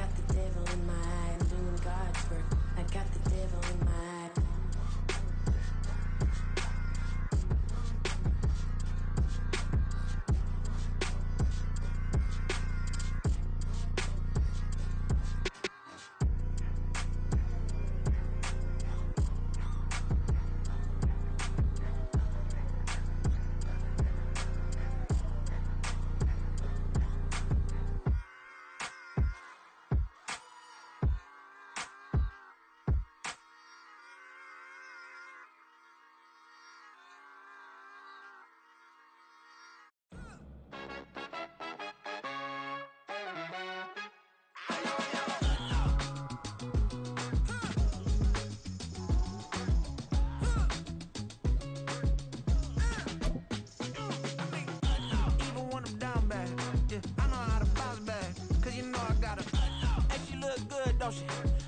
got the devil in my eye. I'm doing God's work. I got the devil in my eye.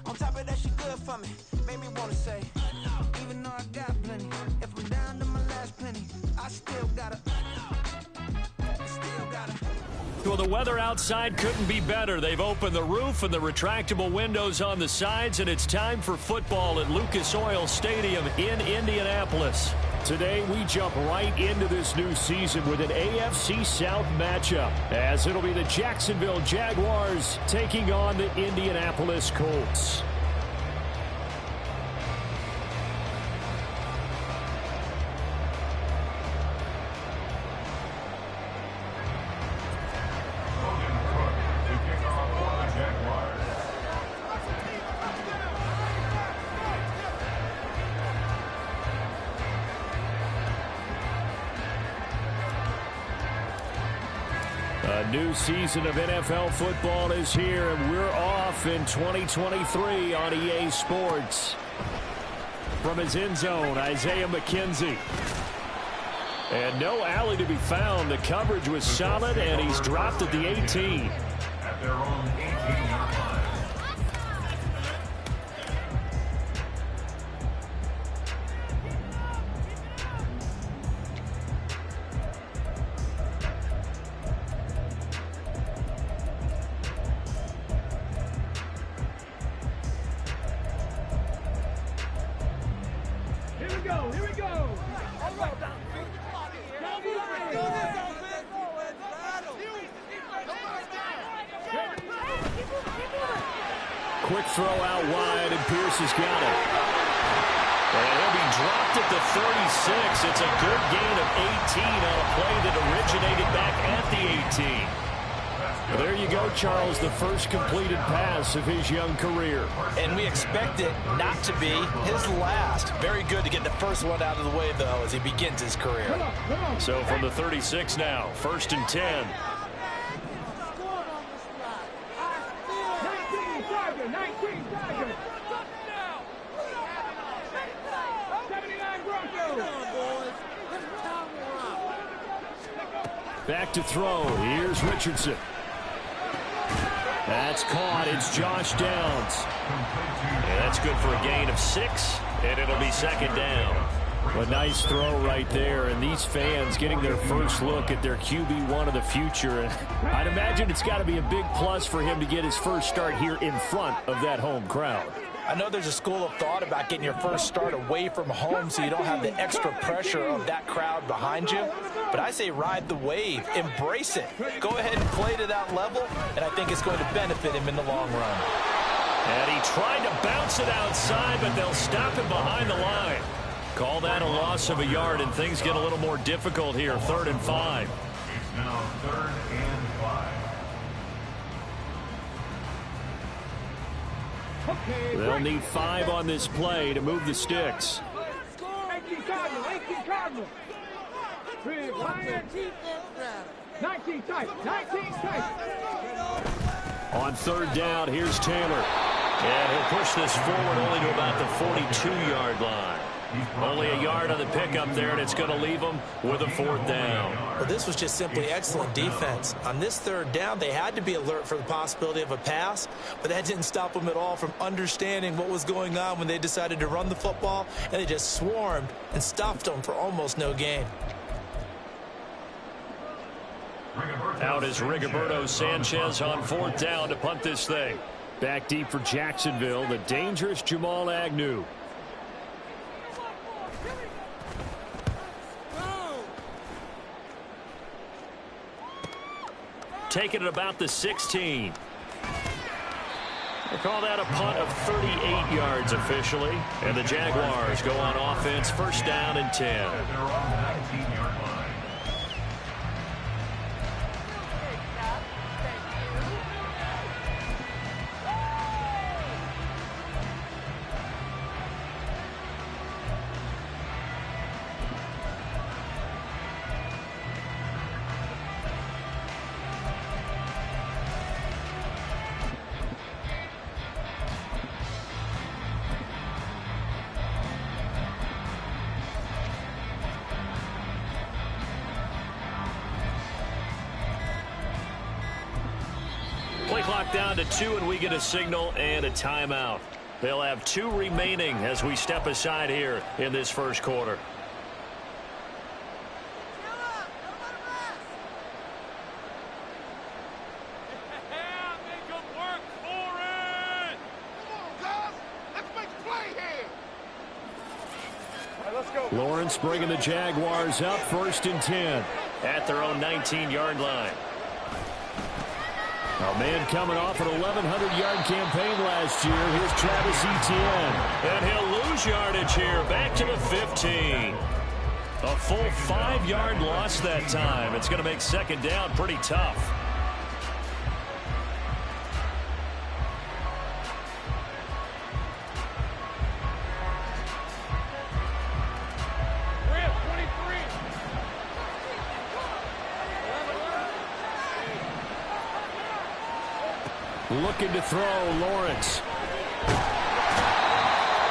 On top of that, she good for me. Made me wanna say, even though I got plenty, if I'm down to my last penny, I still gotta. Well, the weather outside couldn't be better. They've opened the roof and the retractable windows on the sides, and it's time for football at Lucas Oil Stadium in Indianapolis. Today, we jump right into this new season with an AFC South matchup, as it'll be the Jacksonville Jaguars taking on the Indianapolis Colts. A new season of NFL football is here, and we're off in 2023 on EA Sports. From his end zone, Isaiah McKenzie. And no alley to be found. The coverage was solid, and he's dropped at the 18. At their own 18-yard line. Quick throw out wide, and Pierce has got it. And he'll be dropped at the 36. It's a good gain of 18 on a play that originated back at the 18. Well, there you go, Charles, the first completed pass of his young career. And we expect it not to be his last. Very good to get the first one out of the way, though, as he begins his career. So from the 36 now, 1st and 10. Back to throw. Here's Richardson. That's caught. It's Josh Downs. And that's good for a gain of 6, and it'll be 2nd down. A nice throw right there, and these fans getting their first look at their QB1 of the future. I'd imagine it's got to be a big plus for him to get his first start here in front of that home crowd. I know there's a school of thought about getting your first start away from home so you don't have the extra pressure of that crowd behind you. But I say ride the wave. Embrace it. Go ahead and play to that level, and I think it's going to benefit him in the long run. And he tried to bounce it outside, but they'll stop him behind the line. Call that a loss of a yard, and things get a little more difficult here. 3rd and 5. It's now 3rd and 5. They'll need 5 on this play to move the sticks. 18 Cardinal. 19 tight. On 3rd down, here's Taylor. And he'll push this forward only to about the 42-yard line. Only a yard on the pickup there, and it's going to leave them with a 4th down. Well, this was just simply excellent defense. On this 3rd down, they had to be alert for the possibility of a pass, but that didn't stop them at all from understanding what was going on when they decided to run the football, and they just swarmed and stuffed them for almost no gain. Out is Rigoberto Sanchez on 4th down to punt this thing. Back deep for Jacksonville, the dangerous Jamal Agnew. Taking it about the 16. They call that a punt of 38 yards officially. And the Jaguars go on offense, first down and 10. They're on the 19-yard line. Play clock down to 2, and we get a signal and a timeout. They'll have 2 remaining as we step aside here in this first quarter. Lawrence bringing the Jaguars up, first and 10 at their own 19-yard line. A man coming off an 1,100-yard campaign last year. Here's Travis Etienne. And he'll lose yardage here, back to the 15. A full 5-yard loss that time. It's going to make second down pretty tough. Looking to throw, Lawrence.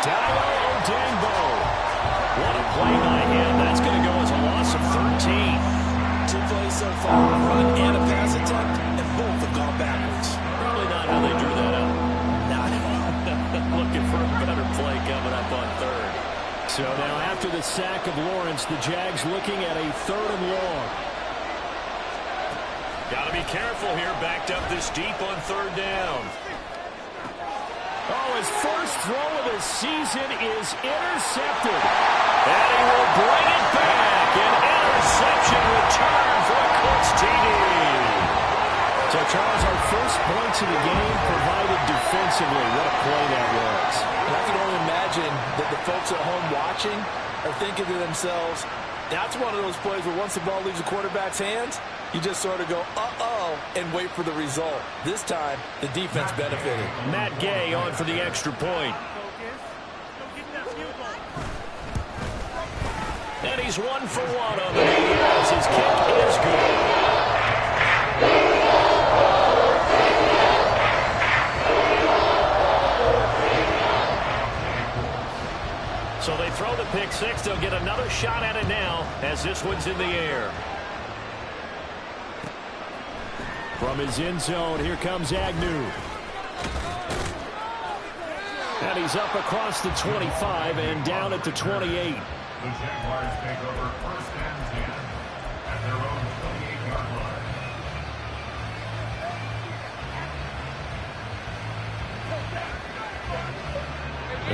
Dayo Odeyingbo. What a play by him. That's going to go as a loss of 13. 2 plays so far, a run and a pass attempt, and both have gone backwards. Probably not how they drew that up. Not at all. Looking for a better play coming up on third. So now after the sack of Lawrence, the Jags looking at a 3rd and long. Got to be careful here, backed up this deep on 3rd down. Oh, his first throw of the season is intercepted. And he will bring it back. An interception return for a Colts TD. So, Charles, our first points of the game provided defensively. What a play that was. I can only imagine that the folks at home watching are thinking to themselves, that's one of those plays where once the ball leaves the quarterback's hands, you just sort of go, uh-oh, and wait for the result. This time, the defense benefited. Matt Gay on for the extra point. And he's 1 for 1 on the day as his kick is good. So they throw the pick six. They'll get another shot at it now as this one's in the air. From his end zone, here comes Agnew. And he's up across the 25 and down at the 28. The Jaguars take over first and 10 at their own 28-yard line.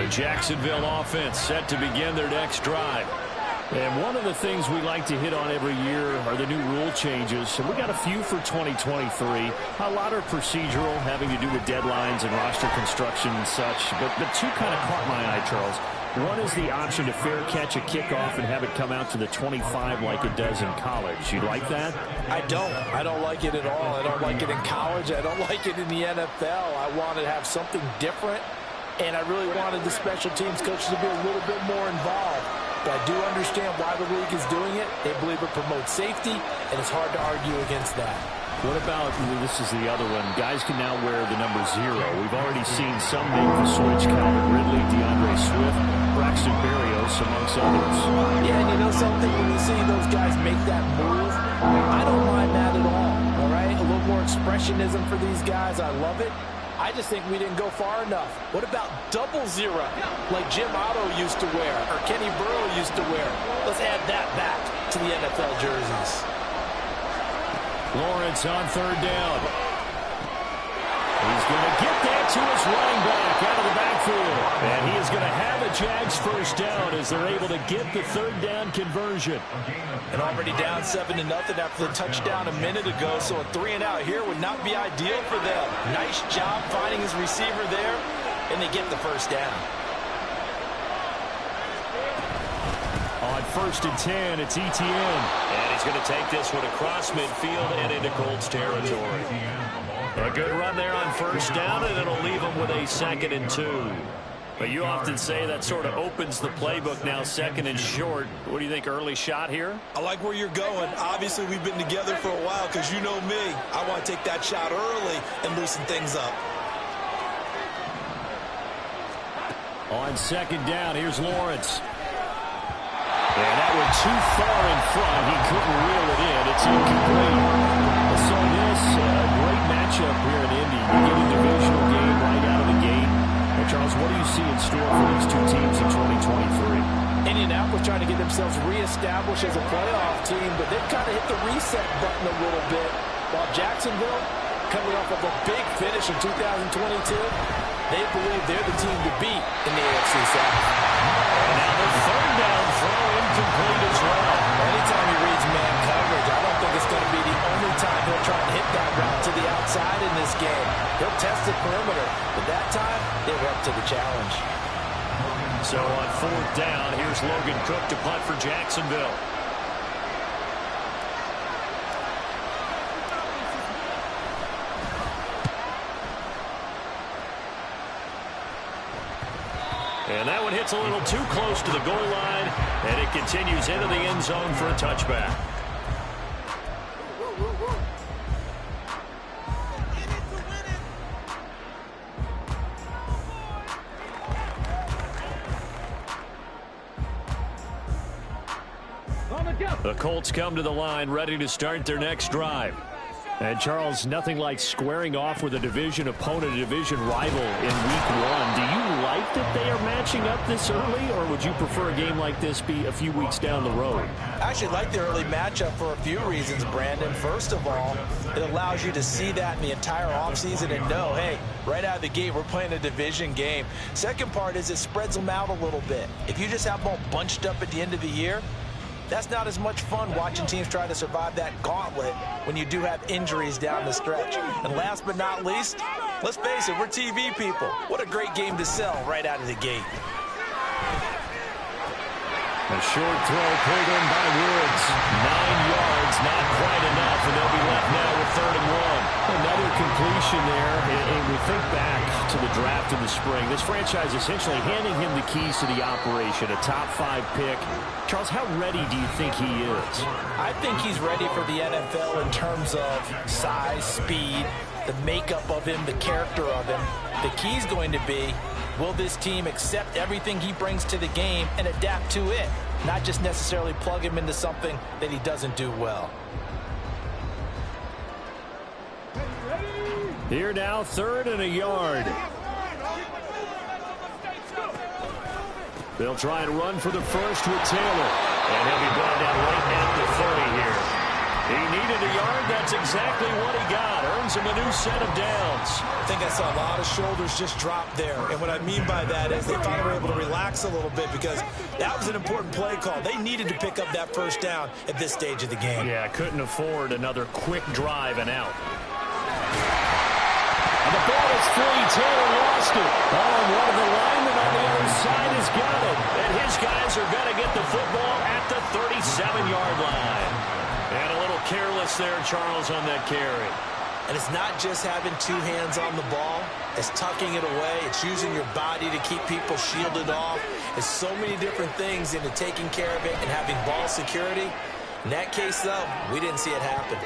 The Jacksonville offense set to begin their next drive. And one of the things we like to hit on every year are the new rule changes. So we got a few for 2023. A lot are procedural, having to do with deadlines and roster construction and such. But the 2 kind of caught my eye, Charles. One is the option to fair catch a kickoff and have it come out to the 25 like it does in college. You like that? I don't. I don't like it at all. I don't like it in college. I don't like it in the NFL. I want to have something different. And I really wanted the special teams coaches to be a little bit more involved. But I do understand why the league is doing it. They believe it promotes safety, and it's hard to argue against that. What about, this is the other one, guys can now wear the number 0. We've already seen some make the switch, Calvin Ridley, DeAndre Swift, Braxton Berrios, amongst others. Yeah, and you know something, when you see those guys make that move, I don't mind that at all right? A little more expressionism for these guys. I love it. I just think we didn't go far enough. What about 00, like Jim Otto used to wear, or Kenny Burrow used to wear? Let's add that back to the NFL jerseys. Lawrence on 3rd down. He's going to get that to his running back out of the backfield. And he is going to have a Jags first down as they're able to get the third down conversion. And already down 7-0 after the touchdown a minute ago, so a 3-and-out here would not be ideal for them. Nice job finding his receiver there, and they get the first down. On 1st and 10, it's Etienne. And he's going to take this one across midfield and into Colts territory. A good run there on first down, and it'll leave him with a 2nd and 2. But you often say that sort of opens the playbook now, 2nd and short. What do you think, early shot here? I like where you're going. Obviously, we've been together for a while because you know me. I want to take that shot early and loosen things up. On 2nd down, here's Lawrence. And that went too far in front. He couldn't reel it in. It's incomplete. So this, a great matchup here in Indy. You get a divisional game right out of the gate. And Charles, what do you see in store for these two teams in 2023? Indianapolis trying to get themselves reestablished as a playoff team, but they've kind of hit the reset button a little bit. While Jacksonville, coming off of a big finish in 2022, they believe they're the team to beat in the AFC South. And now the third down throw incomplete as well. Anytime he reads man coverage, I don't think it's going to be the only time he'll try and hit that route to the outside in this game. He'll test the perimeter, but that time, they were up to the challenge. So on 4th down, here's Logan Cook to punt for Jacksonville. And that one hits a little too close to the goal line, and it continues into the end zone for a touchback. The Colts come to the line ready to start their next drive. And, Charles, nothing like squaring off with a division opponent, a division rival in week 1. Do you like that they are matching up this early, or would you prefer a game like this be a few weeks down the road? I actually like the early matchup for a few reasons, Brandon. First of all, it allows you to see that in the entire offseason and know, hey, right out of the gate, we're playing a division game. Second part is it spreads them out a little bit. If you just have them all bunched up at the end of the year, that's not as much fun watching teams try to survive that gauntlet when you do have injuries down the stretch. And last but not least, let's face it, we're TV people. What a great game to sell right out of the gate. A short throw pulled in by Woods. 9 yards, not quite enough, and they'll be left now with 3rd and 1. Another completion there, and we think back to the draft in the spring. This franchise essentially handing him the keys to the operation, a top 5 pick. Charles, how ready do you think he is? I think he's ready for the NFL in terms of size, speed, the makeup of him, the character of him. The key's going to be, will this team accept everything he brings to the game and adapt to it, not just necessarily plug him into something that he doesn't do well. Here now, 3rd and a yard. They'll try and run for the first with Taylor. And he'll be brought down right at the 30 here. He needed a yard. That's exactly what he got. Earns him a new set of downs. I think I saw a lot of shoulders just drop there. And what I mean by that is they finally were able to relax a little bit because that was an important play call. They needed to pick up that first down at this stage of the game. Yeah, couldn't afford another quick drive and out. And the ball is free. Taylor lost it. Oh, and one of the linemen on the other side has got it. And his guys are going to get the football at the 37-yard line. And a little careless there, Charles, on that carry. And it's not just having 2 hands on the ball. It's tucking it away. It's using your body to keep people shielded off. It's so many different things into taking care of it and having ball security. In that case, though, we didn't see it happen.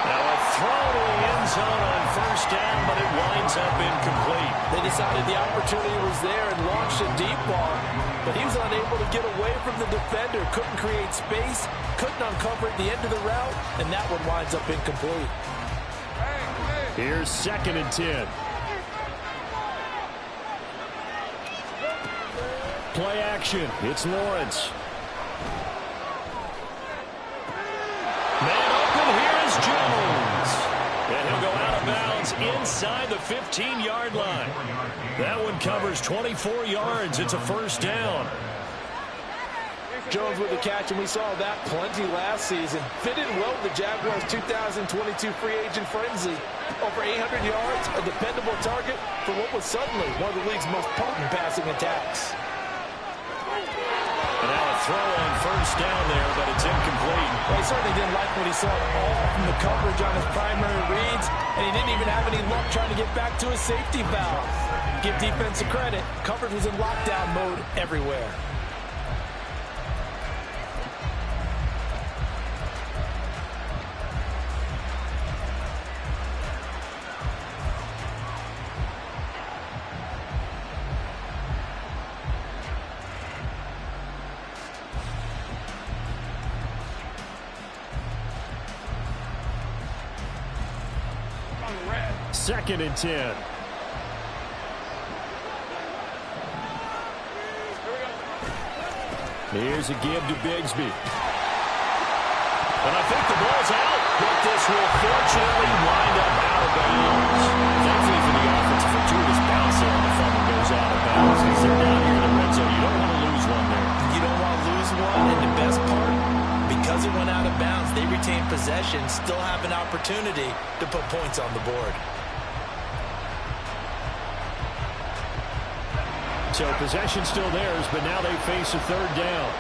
Now a throw to the end zone on first down, but it winds up incomplete. They decided the opportunity was there and launched a deep ball, but he was unable to get away from the defender, couldn't create space, couldn't uncover at the end of the route, and that one winds up incomplete. Here's 2nd and 10. Play action. It's Lawrence. Man open. Here is Jones. And he'll go out of bounds inside the 15-yard line. That one covers 24 yards. It's a first down. Jones with the catch, and we saw that plenty last season. Fit in well with the Jaguars' 2022 free agent frenzy. Over 800 yards, a dependable target for what was suddenly one of the league's most potent passing attacks. And now a throw on first down there, but it's incomplete. Well, he certainly didn't like what he saw at all from the coverage on his primary reads, and he didn't even have any luck trying to get back to his safety valve. Give defense credit. Coverage was in lockdown mode everywhere. Second and 10. Here's a give to Bigsby. And I think the ball's out. But this will fortunately wind up out of bounds. Thankfully for the offense, a fortuitous bounce there on the fumble goes out of bounds. Because they're down here in the red zone. You don't want to lose one there. You don't want to lose one, and the best part, because it went out of bounds, they retain possession, still have an opportunity to put points on the board. So possession still theirs, but now they face a third down.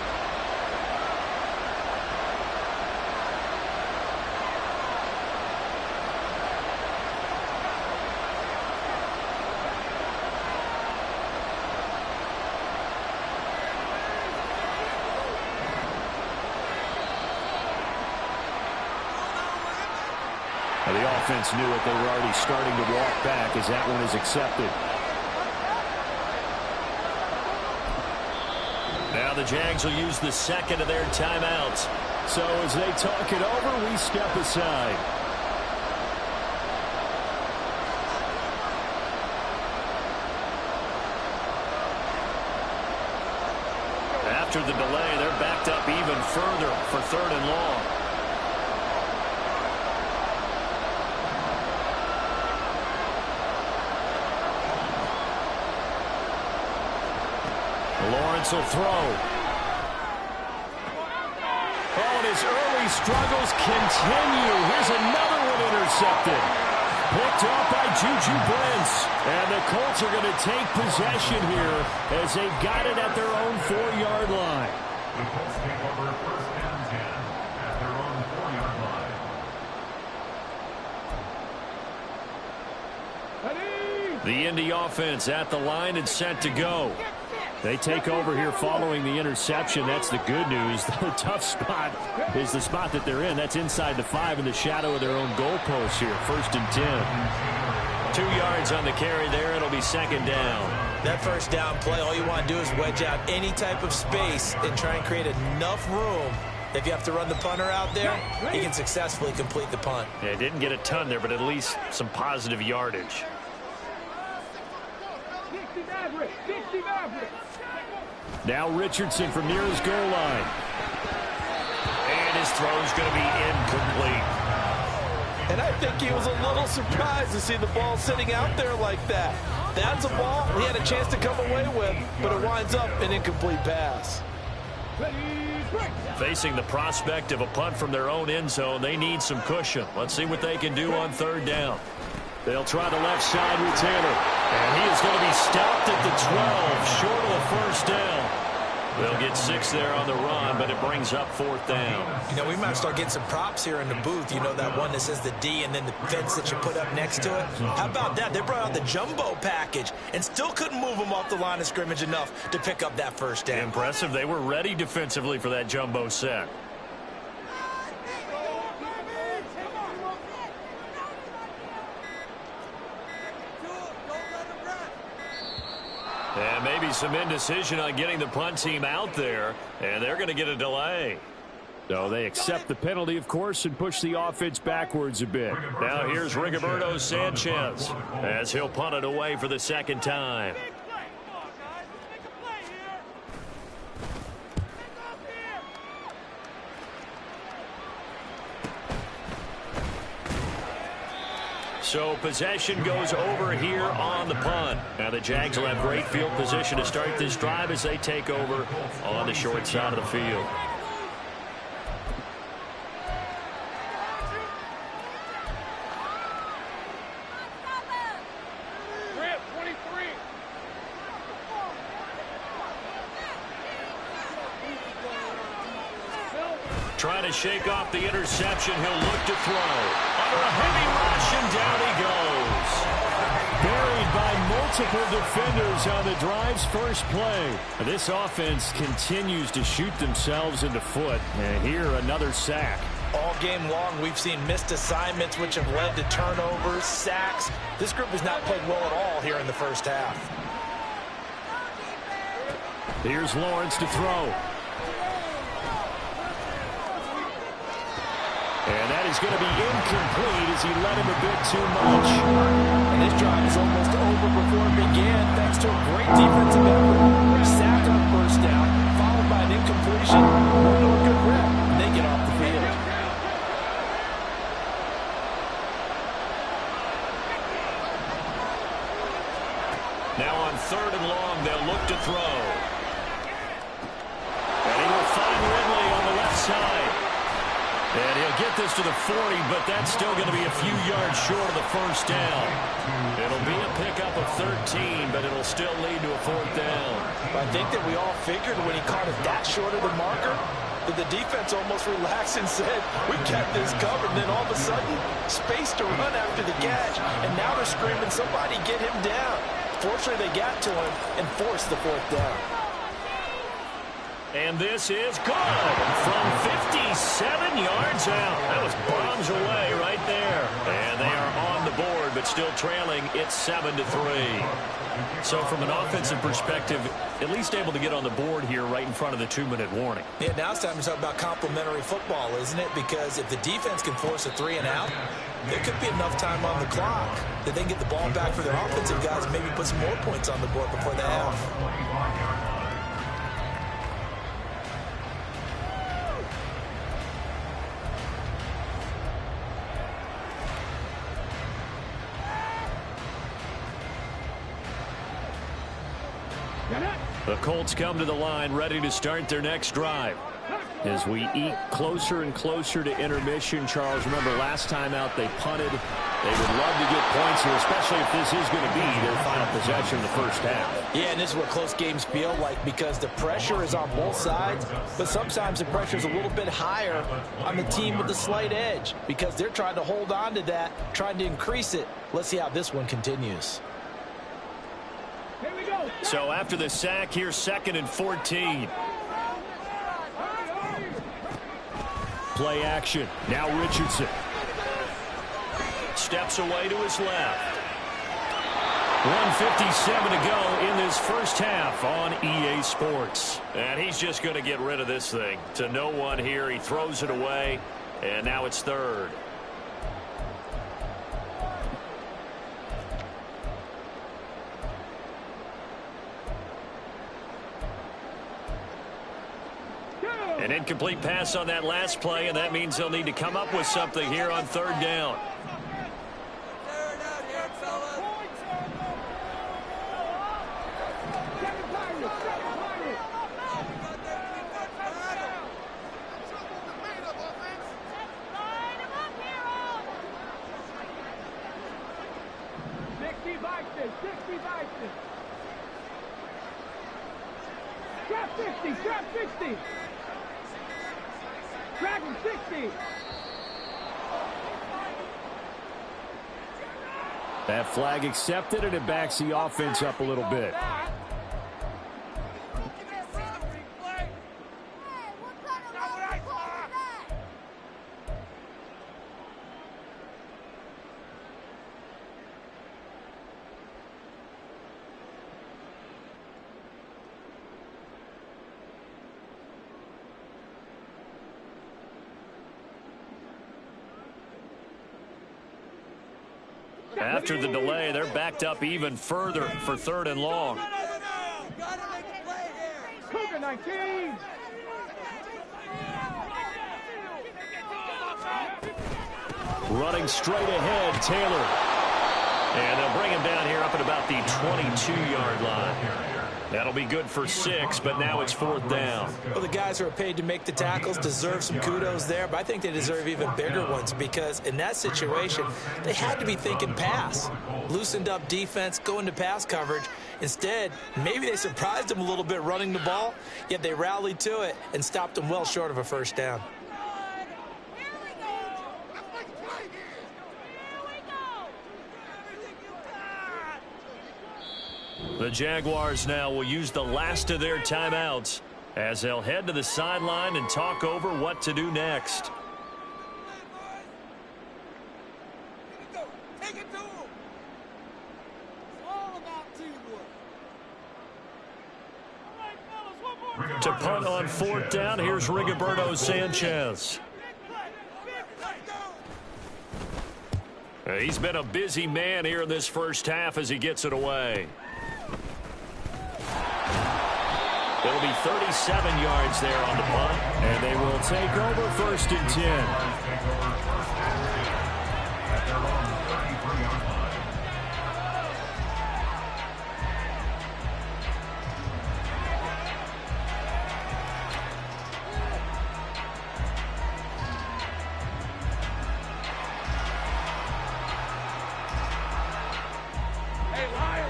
Now the offense knew it. They were already starting to walk back as that one is accepted. Now the Jags will use the second of their timeouts. So as they talk it over, we step aside. After the delay, they're backed up even further for third and long. Lawrence will throw. Oh, and his early struggles continue. Here's another one intercepted. Picked off by Juju Brents. And the Colts are going to take possession here as they've got it at their own 4-yard line. The Colts take over first and 10 at their own 4-yard line. The Indy offense at the line and set to go. They take over here following the interception. That's the good news. The tough spot is the spot that they're in. That's inside the 5 in the shadow of their own goalpost here. First and 10. 2 yards on the carry there. It'll be second down. That first down play, all you want to do is wedge out any type of space and try and create enough room. If you have to run the punter out there, he can successfully complete the punt. Yeah, didn't get a ton there, but at least some positive yardage. Now Richardson from near his goal line. And his throw's going to be incomplete. And I think he was a little surprised to see the ball sitting out there like that. That's a ball he had a chance to come away with, but it winds up an incomplete pass. Facing the prospect of a punt from their own end zone, they need some cushion. Let's see what they can do on third down. They'll try the left side with Taylor. And he is going to be stopped at the 12, short of the first down. They'll get 6 there on the run, but it brings up fourth down. You know, we might start getting some props here in the booth. You know, that one that says the D and then the fence that you put up next to it. How about that? They brought out the jumbo package and still couldn't move them off the line of scrimmage enough to pick up that first down. Impressive. They were ready defensively for that jumbo set. And maybe some indecision on getting the punt team out there, and they're going to get a delay. So they accept the penalty, of course, and push the offense backwards a bit. Now here's Rigoberto Sanchez as he'll punt it away for the second time. So possession goes over here on the punt. Now the Jags will have great field position to start this drive as they take over on the short side of the field. Trying to shake off the interception. He'll look to throw. Under a heavy rush, and down he goes. Buried by multiple defenders on the drive's first play. This offense continues to shoot themselves in the foot. And here, another sack. All game long, we've seen missed assignments, which have led to turnovers, sacks. This group has not played well at all here in the first half. Here's Lawrence to throw. And that is going to be incomplete as he led him a bit too much. And this drive is almost over before it began, thanks to a great defensive effort. Sacked on first down, followed by an incompletion. Run to a good rep, and they get off the field. Now on 3rd and long, they'll look to throw. And he will find Ridley on the left side. And he'll get this to the 40, but that's still going to be a few yards short of the first down. It'll be a pickup of 13, but it'll still lead to a 4th down. I think that we all figured when he caught it that short of the marker, that the defense almost relaxed and said, we kept this covered. And then all of a sudden, space to run after the catch. And now they're screaming, somebody get him down. Fortunately, they got to him and forced the 4th down. And this is good from 57 yards out. That was bombs away right there. And they are on the board, but still trailing. It's 7-3. So from an offensive perspective, at least able to get on the board here right in front of the 2-minute warning. Yeah, now it's time to talk about complementary football, isn't it? Because if the defense can force a 3 and out, there could be enough time on the clock that they can get the ball back for their offensive guys and maybe put some more points on the board before the half. The Colts come to the line ready to start their next drive. As we eke closer and closer to intermission, Charles, remember last time out they punted. They would love to get points here, especially if this is going to be their final possession of the first half. Yeah, and this is what close games feel like because the pressure is on both sides, but sometimes the pressure is a little bit higher on the team with the slight edge because they're trying to hold on to that, trying to increase it. Let's see how this one continues. So after the sack, here's 2nd and 14. Play action. Now Richardson. Steps away to his left. 1:57 to go in this first half on EA Sports. And he's just going to get rid of this thing. To no one here. He throws it away. And now it's 3rd. An incomplete pass on that last play, and that means they'll need to come up with something here on 3rd down. Trap 60, trap 60. Dragon 60. That flag accepted, and it backs the offense up a little bit. After the delay, they're backed up even further for 3rd and long. Cougar 19. Running straight ahead, Taylor. And they'll bring him down here up at about the 22-yard line. That'll be good for 6, but now it's 4th down. Well, the guys who are paid to make the tackles deserve some kudos there, but I think they deserve even bigger ones because in that situation, they had to be thinking pass. Loosened up defense, going to pass coverage. Instead, maybe they surprised them a little bit running the ball, yet they rallied to it and stopped them well short of a first down. The Jaguars now will use the last of their timeouts as they'll head to the sideline and talk over what to do next. Take it to him. It's all about teamwork. To punt on 4th down, here's Rigoberto Sanchez. He's been a busy man here in this first half as he gets it away. It'll be 37 yards there on the punt, and they will take over 1st and 10.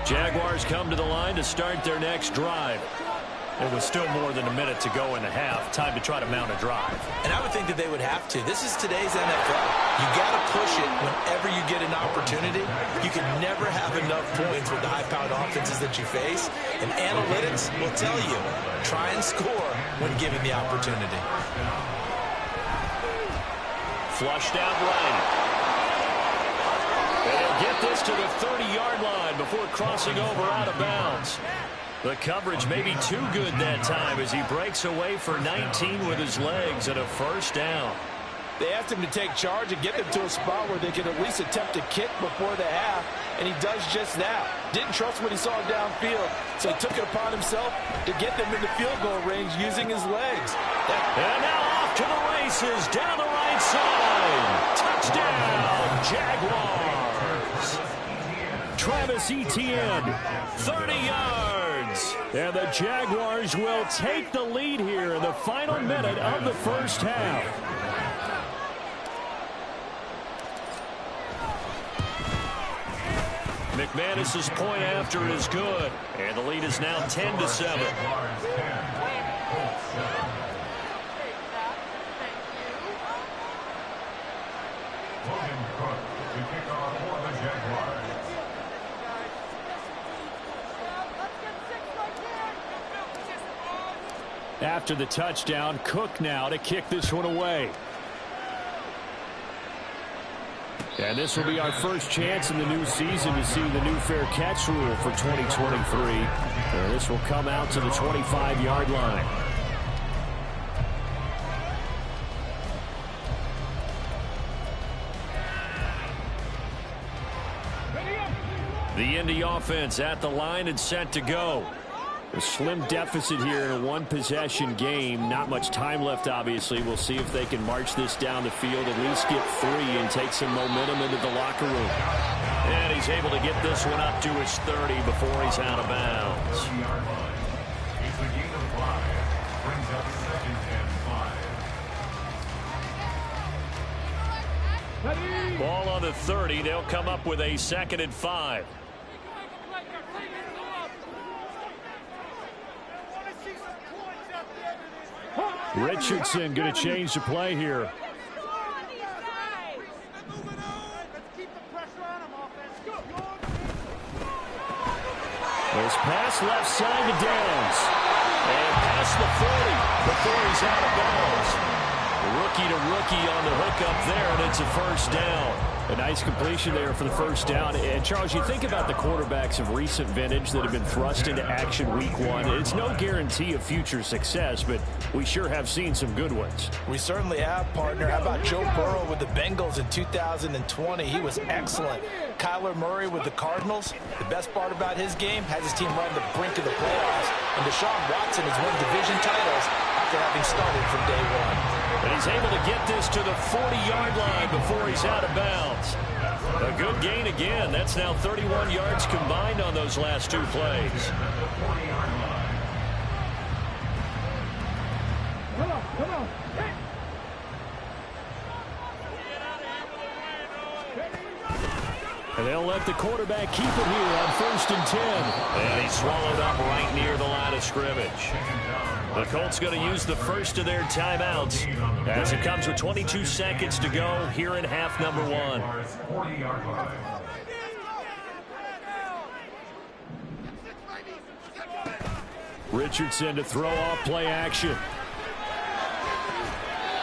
Jaguars come to the line to start their next drive. It was still more than a minute to go in the half. Time to try to mount a drive. And I would think that they would have to. This is today's NFL. You got to push it whenever you get an opportunity. You can never have enough points with the high-powered offenses that you face. And analytics will tell you, try and score when given the opportunity. Flushed out right. And he'll get this to the 30-yard line before crossing over out of bounds. The coverage may be too good that time as he breaks away for 19 with his legs and a first down. They asked him to take charge and get them to a spot where they could at least attempt a kick before the half, and he does just that. Didn't trust what he saw downfield, so he took it upon himself to get them into field goal range using his legs. And now off to the races down the right side. Touchdown, Jaguars. Travis Etienne, 30 yards. And the Jaguars will take the lead here in the final minute of the first half. McManus's point after is good. And the lead is now 10-7. After the touchdown, Cook now to kick this one away. And this will be our first chance in the new season to see the new fair catch rule for 2023. And this will come out to the 25-yard line. The Indy offense at the line and set to go. A slim deficit here in a one-possession game. Not much time left, obviously. We'll see if they can march this down the field, at least get 3 and take some momentum into the locker room. And he's able to get this one up to his 30 before he's out of bounds. It's a gain of 5. Brings up 2nd and 5. Ball on the 30. They'll come up with a 2nd and 5. Richardson going to change the play here. This pass left side to Downs. And past the 40 before he's out of bounds. Rookie to rookie on the hook up there, and it's a first down. A nice completion there for the first down. And, Charles, you think about the quarterbacks of recent vintage that have been thrust into action week 1. It's no guarantee of future success, but we sure have seen some good ones. We certainly have, partner. How about Joe Burrow with the Bengals in 2020? He was excellent. Kyler Murray with the Cardinals. The best part about his game, has his team right on the brink of the playoffs. And Deshaun Watson has won division titles after having started from day 1. And he's able to get this to the 40-yard line before he's out of bounds. A good gain again. That's now 31 yards combined on those last two plays. Come on, come on. And they'll let the quarterback keep it here on 1st and 10. And he's swallowed up right near the line of scrimmage. The Colts going to use the first of their timeouts as it comes with 22 seconds to go here in half number 1. Richardson to throw off play action.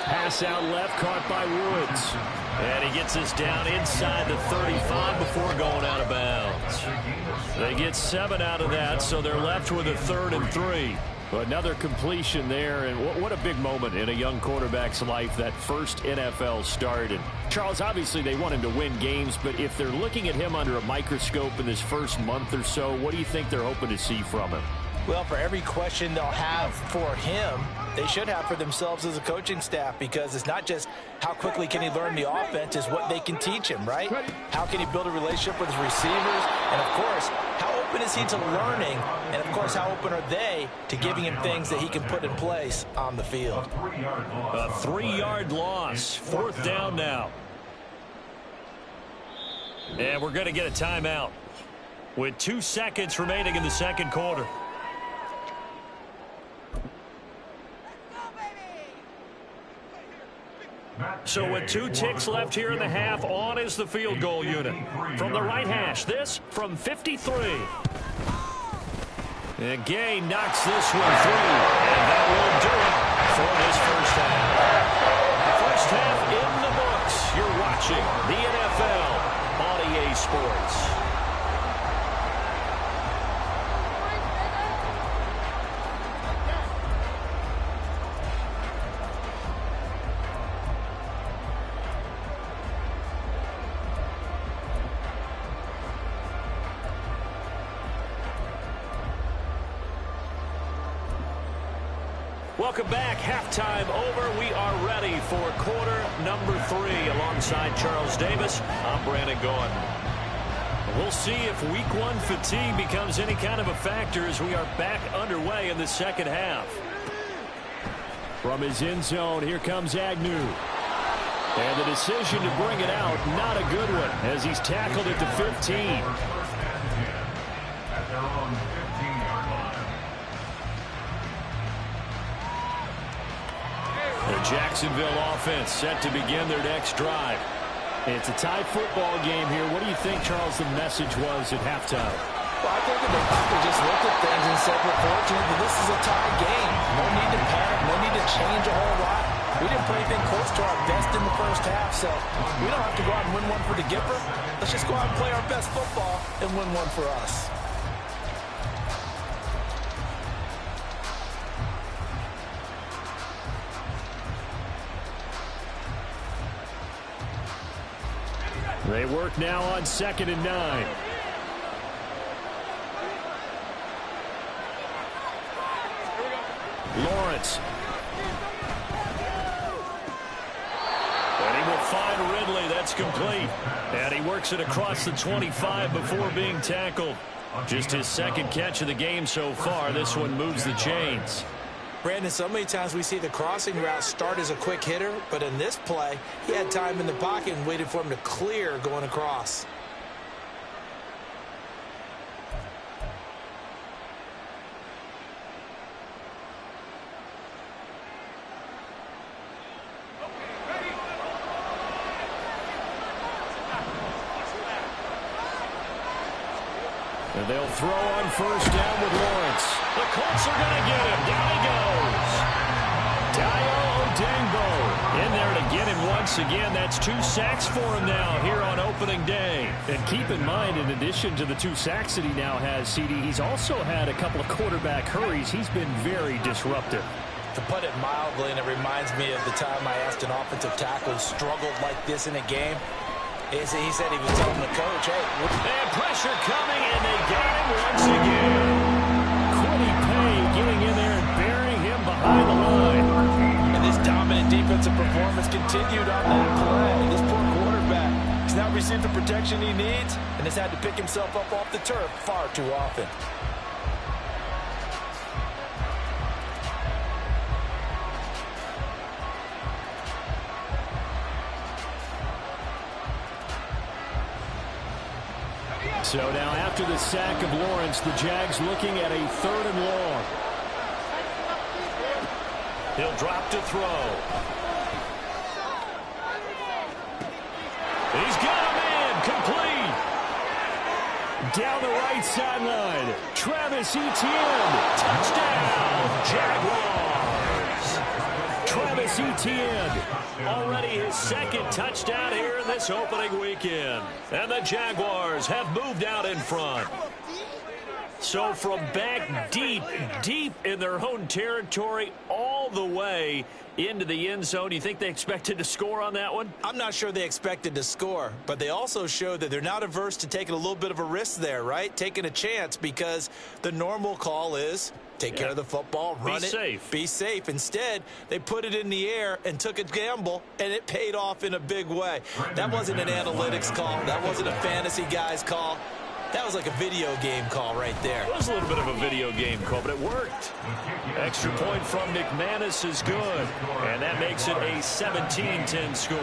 Pass out left, caught by Woods. And he gets us down inside the 35 before going out of bounds. They get 7 out of that, so they're left with a 3rd and 3. Another completion there, and what a big moment in a young quarterback's life, that first NFL start. And Charles, obviously they want him to win games, but if they're looking at him under a microscope in this first month or so, what do you think they're hoping to see from him? Well, for every question they'll have for him, they should have for themselves as a coaching staff, because it's not just how quickly can he learn the offense, it's what they can teach him, right? How can he build a relationship with his receivers? And, of course, how open is he to learning? And, of course, how open are they to giving him things that he can put in place on the field? A 3-yard loss. 4th down now. And we're going to get a timeout with 2 seconds remaining in the second quarter. So with 2 ticks left here in the half, on is the field goal unit. From the right hash, this from 53. And Gay knocks this one through. And that will do it for this first half. First half in the books. You're watching the NFL on EA Sports. Welcome back. Halftime over. We are ready for quarter number 3 alongside Charles Davis. I'm Brandon Gordon. We'll see if week 1 fatigue becomes any kind of a factor as we are back underway in the second half. From his end zone, here comes Agnew. And the decision to bring it out, not a good one, as he's tackled at the 15. At their own 15-yard line. The Jacksonville offense set to begin their next drive. It's a tie football game here. What do you think, Charles, the message was at halftime? Well, I think that they probably just looked at things and said, we're fortunate that this is a tie game. No need to panic, no need to change a whole lot. We didn't play anything close to our best in the first half, so we don't have to go out and win one for the Gipper. Let's just go out and play our best football and win one for us. They work now on 2nd and 9. Lawrence. And he will find Ridley. That's complete. And he works it across the 25 before being tackled. Just his 2nd catch of the game so far. This one moves the chains. Brandon, so many times we see the crossing route start as a quick hitter, but in this play, he had time in the pocket and waited for him to clear going across. And they'll throw on 1st down with Lawrence. The Colts are going to get him. Down he goes. Dayo Odangbo in there to get him once again. That's 2 sacks for him now here on opening day. And keep in mind, in addition to the 2 sacks that he now has, CD, he's also had a couple of quarterback hurries. He's been very disruptive. To put it mildly, and it reminds me of the time I asked an offensive tackle who struggled like this in a game. He said he was telling the coach, hey, and pressure coming, and they got him once again. Quiddy Pay getting in there and burying him behind the line. And this dominant defensive performance continued on that play. This poor quarterback has now received protection he needs and has had to pick himself up off the turf far too often. So now after the sack of Lawrence, the Jags looking at a 3rd and long. He'll drop to throw. He's got a man complete. Down the right sideline. Travis Etienne. Touchdown, Jaguars. Travis Etienne. Already his 2nd touchdown here in this opening weekend. And the Jaguars have moved out in front. So from back deep in their own territory all the way into the end zone, you think they expected to score on that one? I'm not sure they expected to score, but they also showed that they're not averse to taking a little bit of a risk there, right? Taking a chance, because the normal call is take care of the football, run it, be safe. Instead, they put it in the air and took a gamble, and it paid off in a big way. That wasn't an analytics call. That wasn't a fantasy guy's call. That was like a video game call right there. It was a little bit of a video game call, but it worked. Extra point from McManus is good, and that makes it a 17-10 score.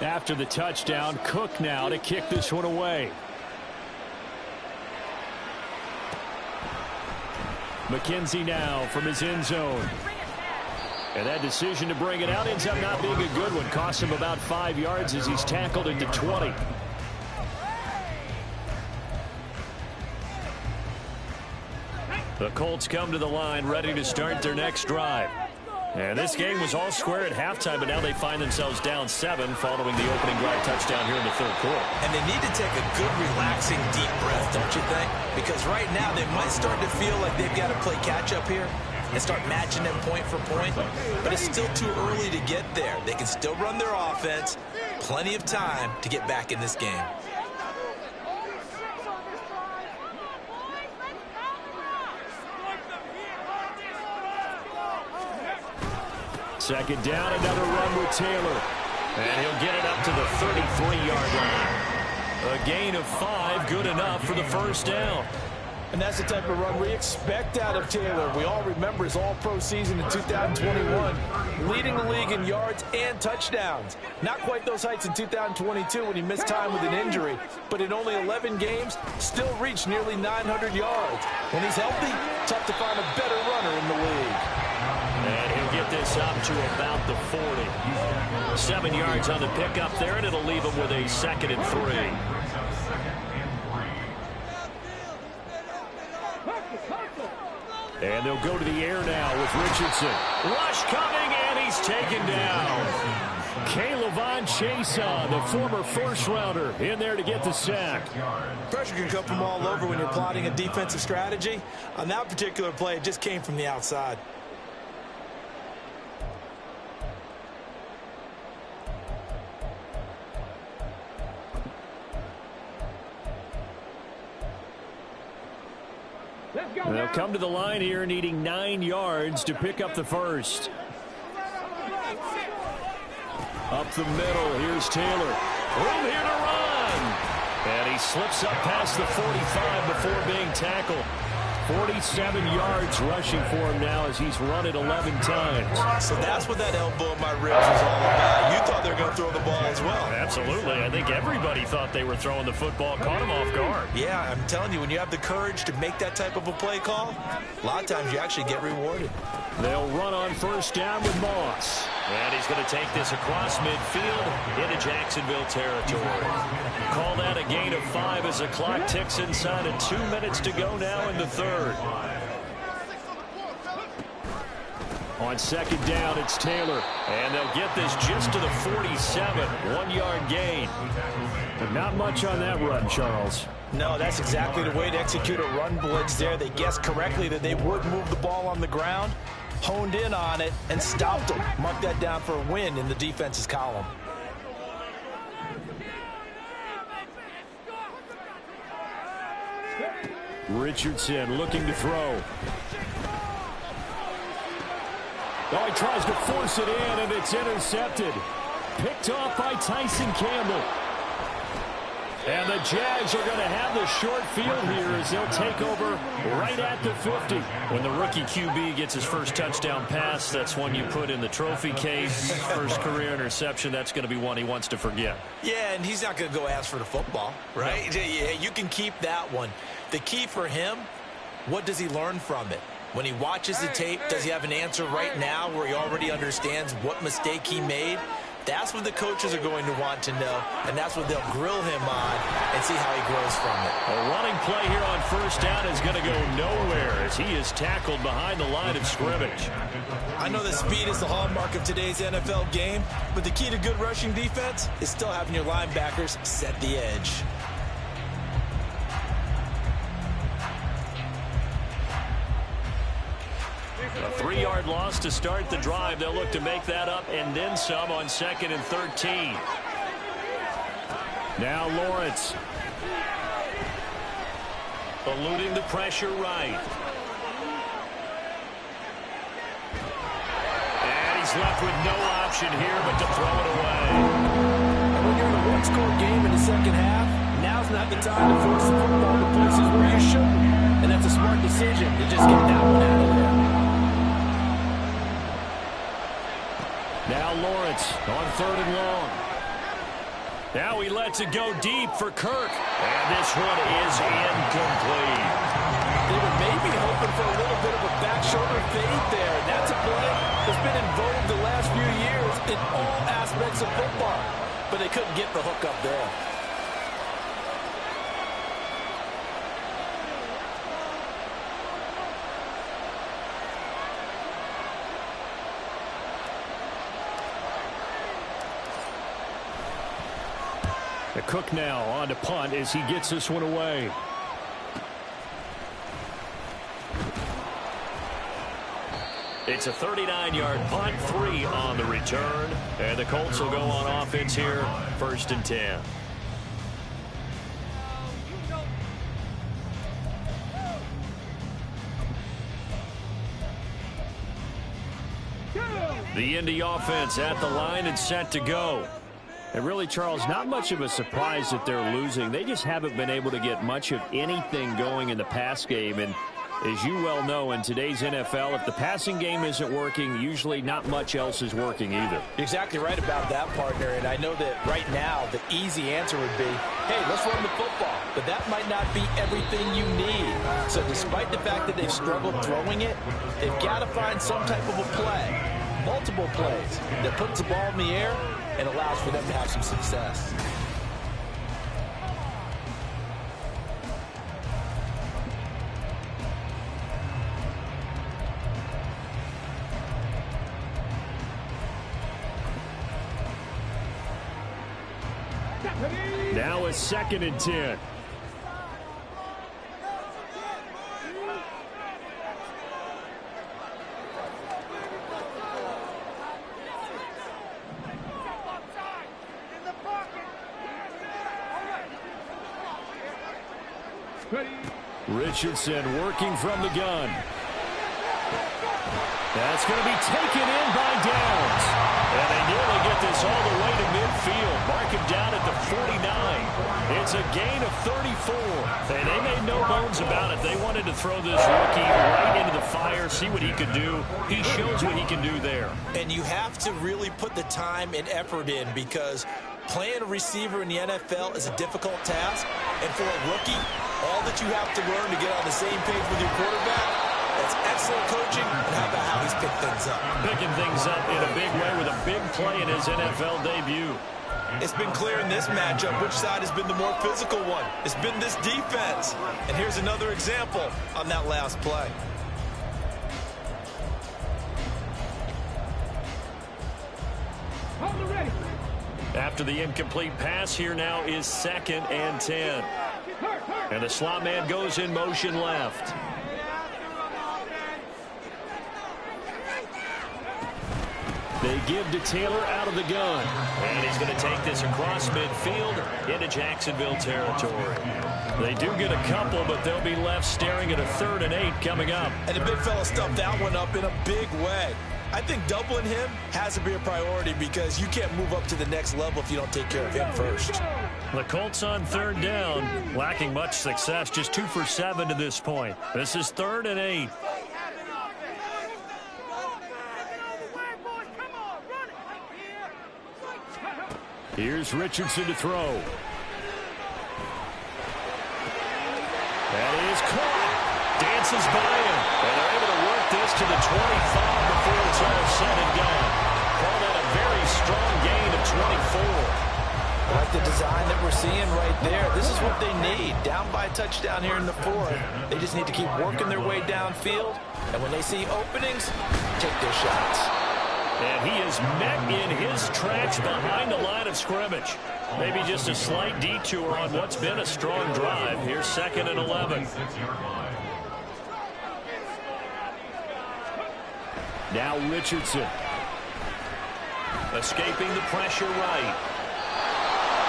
After the touchdown, Cook now to kick this one away. McKenzie now from his end zone. And that decision to bring it out ends up not being a good one. Costs him about 5 yards as he's tackled into 20. The Colts come to the line ready to start their next drive. And this game was all square at halftime, but now they find themselves down 7 following the opening drive touchdown here in the 3rd quarter. And they need to take a good, relaxing, deep breath, don't you think? Because right now they might start to feel like they've got to play catch-up here and start matching them point for point. But it's still too early to get there. They can still run their offense. Plenty of time to get back in this game. Second down, another run with Taylor. And he'll get it up to the 33-yard line. A gain of 5, good enough for the first down. And that's the type of run we expect out of Taylor. We all remember his all-pro season in 2021, leading the league in yards and touchdowns. Not quite those heights in 2022 when he missed time with an injury, but in only 11 games, still reached nearly 900 yards. When he's healthy, tough to find a better runner in the league. And he'll get this up to about the 40. 7 yards on the pickup there, and it'll leave him with a 2nd and 3. And they'll go to the air now with Richardson. Rush coming, and he's taken down. K'Lavon Chason, the former first-rounder, in there to get the sack. Pressure can come from all over when you're plotting a defensive strategy. On that particular play, it just came from the outside. They'll come to the line here needing 9 yards to pick up the first. Up the middle, here's Taylor. Room here to run. And he slips up past the 45 before being tackled. 47 yards rushing for him now as he's run it 11 times. So that's what that elbow in my ribs was all about. You thought they were going to throw the ball as well. Absolutely. I think everybody thought they were throwing the football, caught him off guard. Yeah, I'm telling you, when you have the courage to make that type of a play call, a lot of times you actually get rewarded. They'll run on first down with Moss. And he's going to take this across midfield into Jacksonville territory. Call that a gain of 5 as the clock ticks inside of 2 minutes to go now in the 3rd. On second down, it's Taylor. And they'll get this just to the 47. 1-yard gain. But not much on that run, Charles. No, that's exactly the way to execute a run blitz there. They guessed correctly that they would move the ball on the ground, honed in on it, and stopped them. Mark that down for a win in the defense's column. Richardson looking to throw. Oh, he tries to force it in, and it's intercepted. Picked off by Tyson Campbell. And the Jags are going to have the short field here as they'll take over right at the 50. When the rookie QB gets his first touchdown pass, that's one you put in the trophy case. First career interception, that's going to be one he wants to forget. Yeah, and he's not going to go ask for the football, right? No. Yeah, you can keep that one. The key for him, what does he learn from it? When he watches the tape, does he have an answer right now where he already understands what mistake he made? That's what the coaches are going to want to know, and that's what they'll grill him on and see how he grows from it. A running play here on first down is going to go nowhere as he is tackled behind the line of scrimmage. I know that speed is the hallmark of today's NFL game, but the key to good rushing defense is still having your linebackers set the edge. A 3-yard loss to start the drive. They'll look to make that up and then some on 2nd and 13. Now Lawrence. Eluding the pressure right. And he's left with no option here but to throw it away. And when you're in a one-score game in the second half, now's not the time to force the football to places where you shouldn't. And that's a smart decision to just get that one out of there. Now Lawrence on 3rd and long. Now he lets it go deep for Kirk. And this one is incomplete. They were maybe hoping for a little bit of a back shoulder fade there. And that's a play that's been in vogue the last few years in all aspects of football. But they couldn't get the hook up there. Cook now on to punt as he gets this one away. It's a 39-yard punt, 3 on the return. And the Colts will go on offense here, 1st and 10. The Indy offense at the line and set to go. And really, Charles, not much of a surprise that they're losing. They just haven't been able to get much of anything going in the pass game. And as you well know, in today's NFL, if the passing game isn't working, usually not much else is working either. You're exactly right about that, partner. And I know that right now the easy answer would be, hey, let's run the football. But that might not be everything you need. So despite the fact that they've struggled throwing it, they've got to find some type of a play, multiple plays, that puts the ball in the air and allows for them to have some success. Now a 2nd and 10. Richardson working from the gun. That's going to be taken in by Downs. And they nearly get this all the way to midfield. Mark him down at the 49. It's a gain of 34. And they made no bones about it. They wanted to throw this rookie right into the fire, see what he could do. He shows what he can do there. And you have to really put the time and effort in, because playing a receiver in the NFL is a difficult task. And for a rookie, all that you have to learn to get on the same page with your quarterback, that's excellent coaching. And how about how he's picked things up? Picking things up in a big way with a big play in his NFL debut. It's been clear in this matchup which side has been the more physical one. It's been this defense. And here's another example on that last play. After the incomplete pass, here now is 2nd and 10. And the slot man goes in motion left. They give to Taylor out of the gun. And he's going to take this across midfield into Jacksonville territory. They do get a couple, but they'll be left staring at a 3rd and 8 coming up. And the big fella stuffed that one up in a big way. I think doubling him has to be a priority because you can't move up to the next level if you don't take care of him first. The Colts on 3rd down, lacking much success, just 2 for 7 to this point. This is 3rd and 8. Here's Richardson to throw. That is caught. Dances by him. And they're able to work this to the 25 before it's all said and done. Call that a very strong gain of 24. I like the design that we're seeing right there. This is what they need. Down by a touchdown here in the 4th. They just need to keep working their way downfield. And when they see openings, take their shots. And he is met in his tracks behind the line of scrimmage. Maybe just a slight detour on what's been a strong drive. Here's 2nd and 11. Now Richardson. Escaping the pressure right.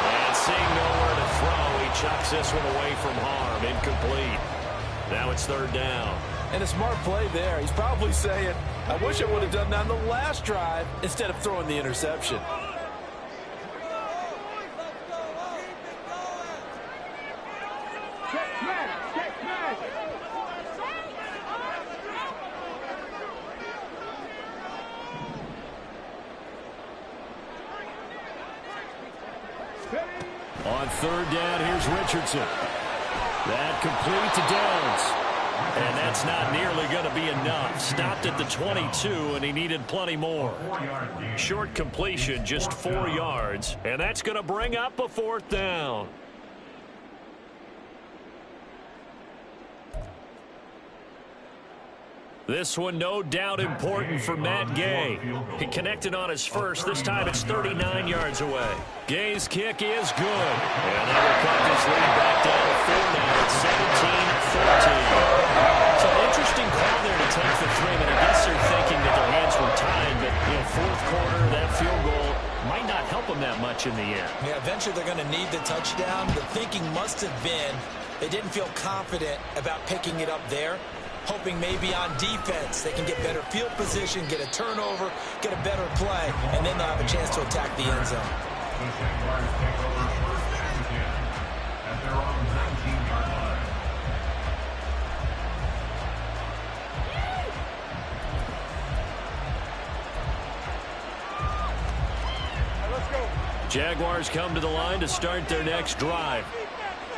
And seeing nowhere to throw, he chucks this one away from harm. Incomplete. Now it's 3rd down. And a smart play there. He's probably saying, I wish I would have done that on the last drive instead of throwing the interception. On 3rd down, here's Richardson. That complete to Downs. And that's not nearly going to be enough. Stopped at the 22, and he needed plenty more. Short completion, just 4 yards. And that's going to bring up a 4th down. This one, no doubt, important for Matt Gay. He connected on his first. This time it's 39 yards away. Gay's kick is good. And that will cut this lead back down to 4 now. It's 17-14. So an interesting call there to take the 3. And I guess they're thinking that their hands were tied. But, 4th quarter, that field goal might not help them that much in the end. Yeah, eventually they're going to need the touchdown. The thinking must have been they didn't feel confident about picking it up there. Hoping maybe on defense they can get better field position, get a turnover, get a better play, and then they'll have a chance to attack the end zone. The Jaguars take over 1st and 10 at their own 19-yard line. Jaguars come to the line to start their next drive.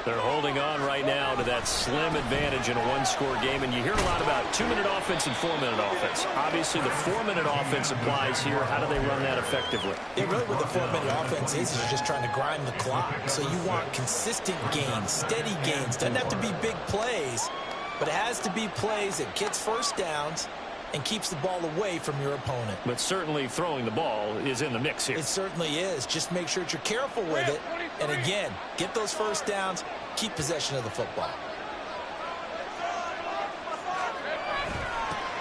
They're holding on right now to that slim advantage in a 1-score game, and you hear a lot about 2-minute offense and 4-minute offense. Obviously, the 4-minute offense applies here. How do they run that effectively? Yeah, really what the 4-minute offense is you're just trying to grind the clock. So you want consistent gains, steady gains. Doesn't have to be big plays, but it has to be plays that gets first downs and keeps the ball away from your opponent. But certainly throwing the ball is in the mix here. It certainly is. Just make sure that you're careful with it. And again, get those first downs, keep possession of the football.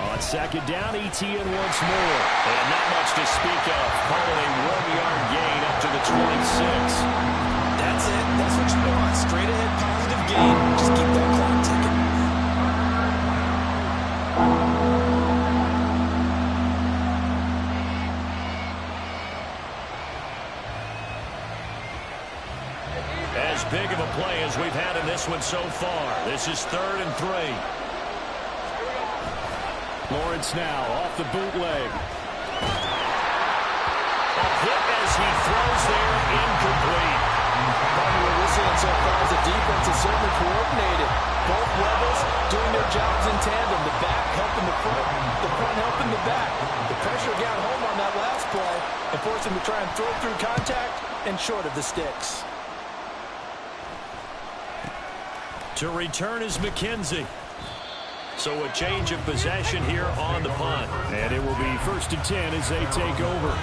On 2nd down, ETN once more. And not much to speak of. Calling a 1-yard gain up to the 26. That's it. That's what you want. Straight ahead, positive gain. Just keep that clock ticking. As big of a play as we've had in this one so far. This is 3rd and 3. Lawrence now off the bootleg. A hit as he throws there, incomplete. What we're seeing so far is the defense is certainly coordinated. Both levels doing their jobs in tandem. The back helping the front helping the back. The pressure got home on that last play and forced him to try and throw through contact and short of the sticks. To return is McKenzie. So a change of possession here on the punt. And it will be 1st and 10 as they take over.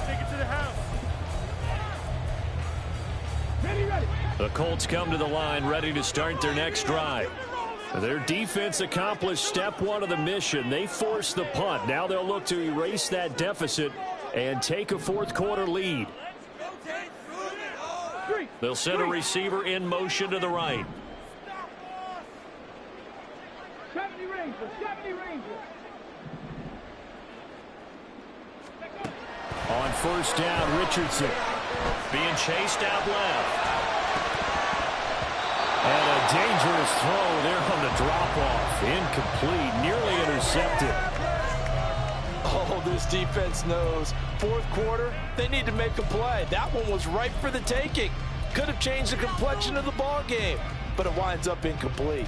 Take it to the house. The Colts come to the line ready to start their next drive. Their defense accomplished step one of the mission. They forced the punt. Now they'll look to erase that deficit and take a fourth-quarter lead. They'll send a receiver in motion to the right. 70 Rangers, 70 Rangers. On first down, Richardson being chased out left. And a dangerous throw there on the drop-off. Incomplete, nearly intercepted. Oh, this defense knows. Fourth quarter, they need to make a play. That one was ripe for the taking. Could have changed the complexion of the ball game, but it winds up incomplete.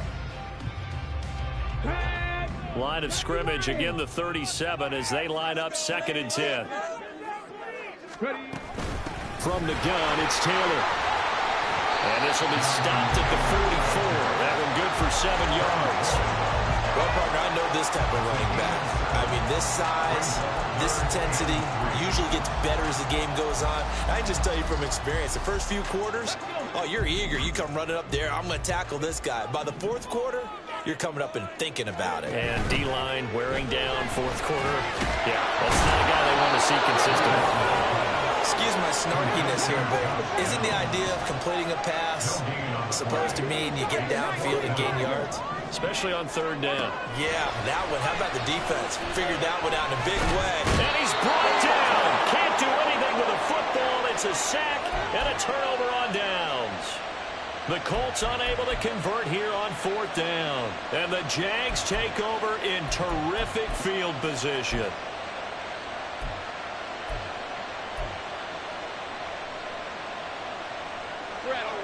Line of scrimmage, again the 37 as they line up 2nd and 10. From the gun, it's Taylor. And this will be stopped at the 44. That one good for 7 yards. Well, partner, I know this type of running back. I mean, this size, this intensity usually gets better as the game goes on. I can just tell you from experience, the first few quarters, oh, you're eager. You come running up there, I'm going to tackle this guy. By the fourth quarter, you're coming up and thinking about it. And D-line wearing down fourth quarter. Yeah, that's not a guy they want to see consistently. Excuse my snarkiness here, but isn't the idea of completing a pass supposed to mean you get downfield and gain yards? Especially on 3rd down. Yeah, that one. How about the defense? Figured that one out in a big way. And he's brought down. Can't do anything with a football. It's a sack and a turnover on downs. The Colts unable to convert here on 4th down. And the Jags take over in terrific field position.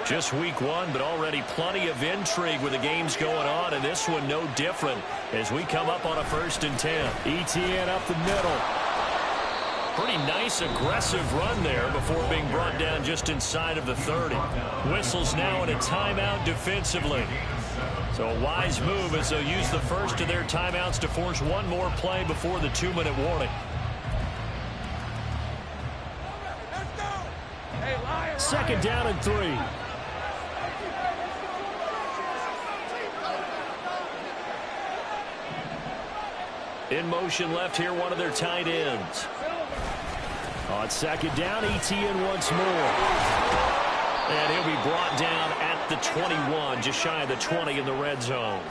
Just week 1, but already plenty of intrigue with the games going on, and this one no different as we come up on a 1st and 10. ETN up the middle. Pretty nice, aggressive run there before being brought down just inside of the 30. Whistles now in a timeout defensively. So a wise move as they'll use the first of their timeouts to force one more play before the 2-minute warning. 2nd down and 3. In motion left here, one of their tight ends. On 2nd down, ETN once more. And he'll be brought down at the 21, just shy of the 20 in the red zone.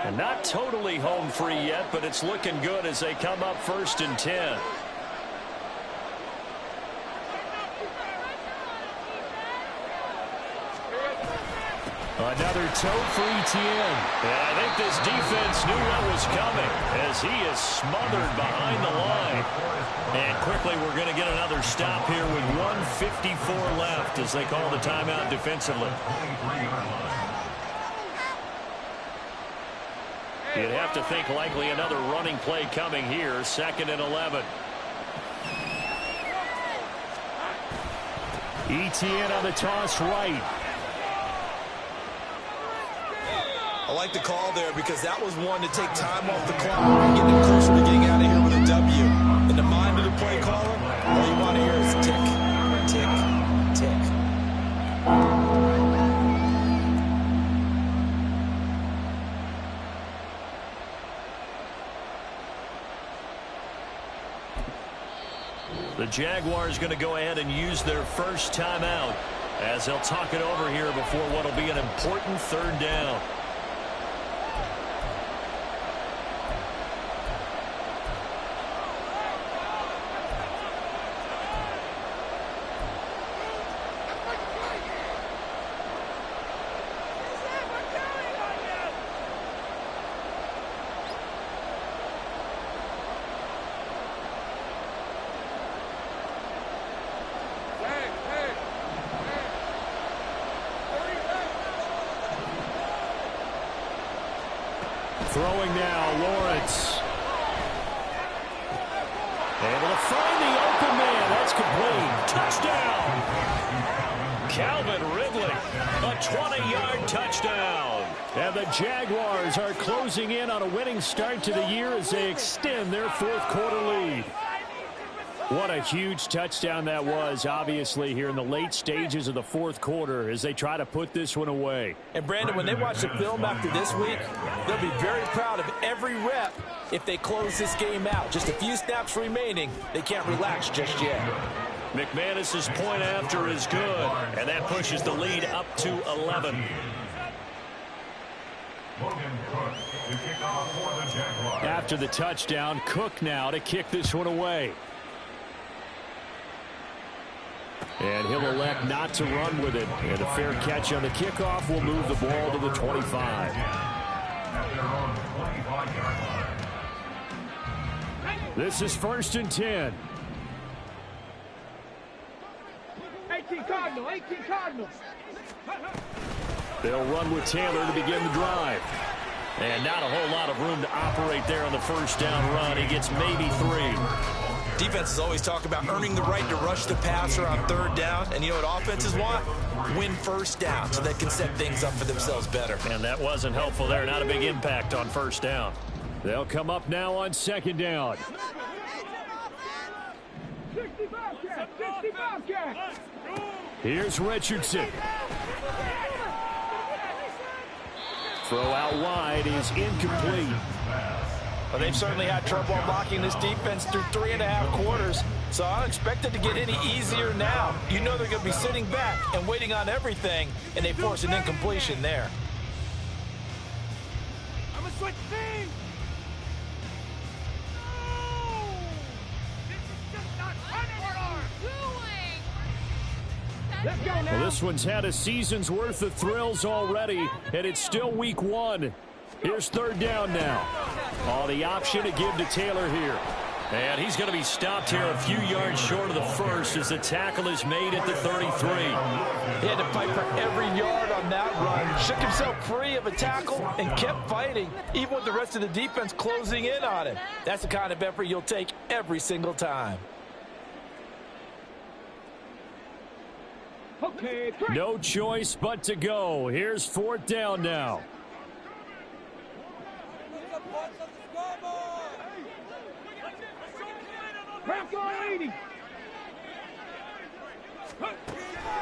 And not totally home free yet, but it's looking good as they come up 1st and 10. Another toe for ETN. And I think this defense knew what was coming as he is smothered behind the line. And quickly we're going to get another stop here with 1:54 left as they call the timeout defensively. You'd have to think likely another running play coming here. 2nd and 11. ETN on the toss right. I like the call there because that was one to take time off the clock and get them closer to getting out of here with a W. In the mind of the play caller, all you want to hear is tick, tick, tick. The Jaguars going to go ahead and use their first timeout as they'll talk it over here before what will be an important 3rd down. Throwing now, Lawrence. Able to find the open man. That's complete. Touchdown. Calvin Ridley. A 20-yard touchdown. And the Jaguars are closing in on a winning start to the year as they extend their fourth quarter lead. What a huge touchdown that was, obviously, here in the late stages of the fourth quarter as they try to put this one away. And, Brandon, when they watch the film after this week, they'll be very proud of every rep if they close this game out. Just a few snaps remaining. They can't relax just yet. McManus's point after is good, and that pushes the lead up to 11. After the touchdown, Cook now to kick this one away. And he'll elect not to run with it. And a fair catch on the kickoff will move the ball to the 25. This is 1st and 10. 18 Cardinal, 18 Cardinal. They'll run with Taylor to begin the drive. And not a whole lot of room to operate there on the first down run. He gets maybe 3. Defenses always talk about earning the right to rush the passer on 3rd down. And you know what offenses want? Win first down so they can set things up for themselves better. And that wasn't helpful there. Not a big impact on 1st down. They'll come up now on 2nd down. 65 cat, 65 cat. Here's Richardson. Throw out wide is incomplete. Well, they've certainly had trouble blocking this defense through 3.5 quarters, so I don't expect it to get any easier now. You know they're going to be sitting back and waiting on everything, and they force an incompletion there. I'm going to switch teams. No! This is just not running. Let's go now. Well, this one's had a season's worth of thrills already, and it's still week 1. Here's 3rd down now. Oh, the option to give to Taylor here. And he's going to be stopped here a few yards short of the first as the tackle is made at the 33. He had to fight for every yard on that run. Shook himself free of a tackle and kept fighting, even with the rest of the defense closing in on him. That's the kind of effort you'll take every single time. Okay, no choice but to go. Here's 4th down now. leading.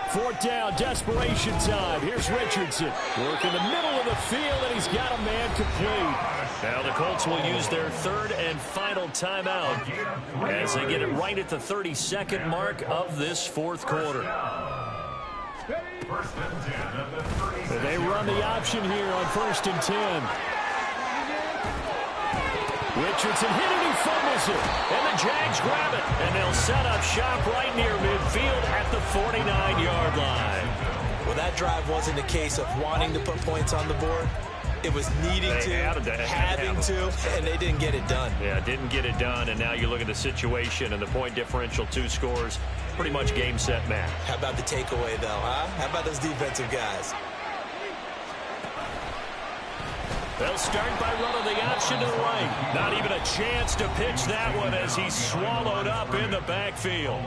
4th down, desperation time. Here's Richardson. Work in the middle of the field, and he's got a man complete. Now the Colts will use their 3rd and final timeout as they get it right at the 32nd mark of this 4th quarter. So they run the option here on 1st and 10. Richardson hit it, he fumbles it. And the Jags grab it. And they'll set up shop right near midfield at the 49-yard line. Well, that drive wasn't a case of wanting to put points on the board. It was needing having to, and they didn't get it done. Yeah, didn't get it done, and now you look at the situation and the point differential, 2 scores, pretty much game, set, match. How about the takeaway, though, huh? How about those defensive guys? They'll start by running the option to the right. Not even a chance to pitch that one as he's swallowed up in the backfield.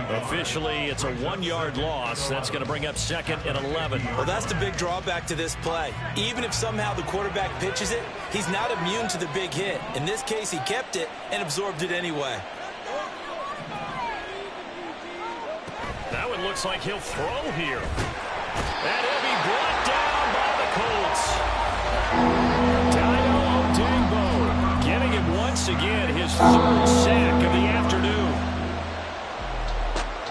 Officially, it's a 1-yard loss. That's going to bring up 2nd and 11. Well, that's the big drawback to this play. Even if somehow the quarterback pitches it, he's not immune to the big hit. In this case, he kept it and absorbed it anyway. That one looks like he'll throw here. And he'll be brought down by the Colts. Getting him once again his 3rd sack of the afternoon.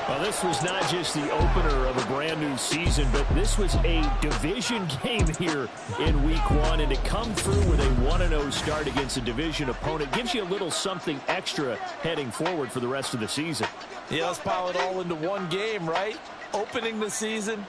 Well, this was not just the opener of a brand new season, but this was a division game here in week 1, and to come through with a 1-0 start against a division opponent gives you a little something extra heading forward for the rest of the season. Yeah, let's pile it all into one game, right? Opening the season